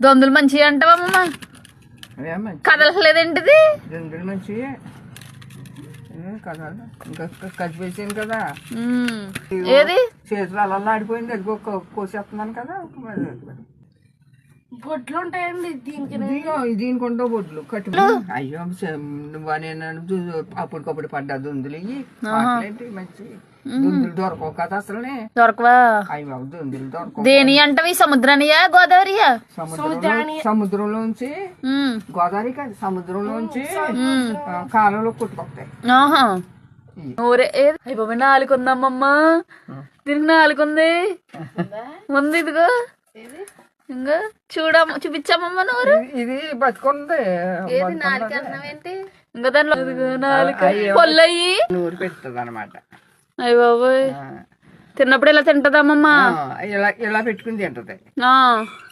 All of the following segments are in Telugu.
దొందులు మంచిగా అంటావమ్మా? కదలలేదేంటిది? దొందులు మంచిగా కదాలి. ఇంకా కసిపేసాను కదా, ఏది చేతులు అలా ఆడిపోయింది. అది కోసేస్తున్నాను కదా. బొడ్లు ఉంటాయండి దీనికి ఉండవు బొడ్లు కట్టు. అయ్యో నువ్వు నేను అప్పటికప్పుడు పడ్డా దొందులు ఇవి మంచి దొందులు దొరకవు కదా అసలు. దొరకవా? అయ్యో దొందులు దొరకవు. దేని అంటవి? సముద్రానియా గోదావరియా? సముద్రంలోంచి. గోదావరి కాదు, సముద్రంలోంచి కాలంలో కొట్టుకొస్తాయి. అయ్యి బాబా, నాలుగుందమ్మమ్మా. దీనికి నాలుగుంది. ఉంది ఇదిగో. ఇంకా చూపించామమ్మా నోరు. ఇది బతుకుంది. ఇంకా దాంట్లో పొల్లయ్యి నూరు పెడుతుంది అనమాట. అయ్య బాబోయ్, తిన్నప్పుడు ఇలా తింటదమ్మమ్మా? ఇలా పెట్టుకుని తింటది.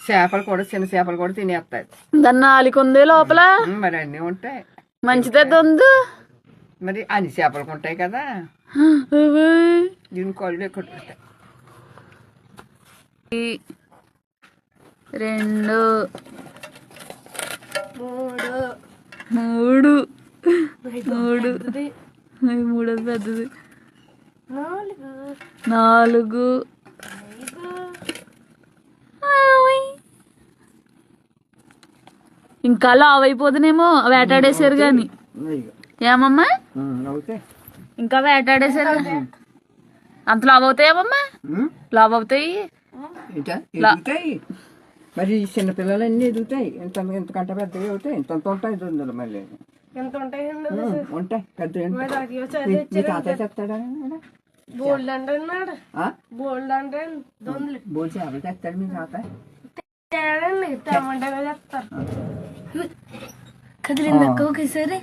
చేపలు కూడా, చిన్న చేపలు కూడా తినేస్తాయి. దాన్ని నాలుగుంది లోపల. మరి అన్నీ ఉంటాయి. మంచిదే దొందు. మరి అన్ని చేపలకు ఉంటాయి కదా. దీని కళ్ళు ఎక్కడ ఉంటాయి. 2 3 మూడోది పెద్దది. 4 ఇంకా లావ్ అయిపోదునేమో, వేటాడేసారు గాని. ఏమమ్మా ఇంకా వేటాడేసారు? అంత లావ్ అవుతాయేమమ్మా? లావ్ అవుతాయి. మరి చిన్నపిల్లలన్నీ ఎదుగుతాయి. ఇంతకంటే పెద్దగా అవుతాయి. ఇంత ఉంటాయి దొందులు. మళ్ళీ ఉంటాయి పెద్ద. తాతయ్య చెప్తాడా? బోల్డ్ అంటే బోల్డ్ అంటే బోల్ చేపలు తెస్తాడు మీ తాతయ్య. టమాటా చెప్తారు. కదిలిందక్క ఒకేసారి.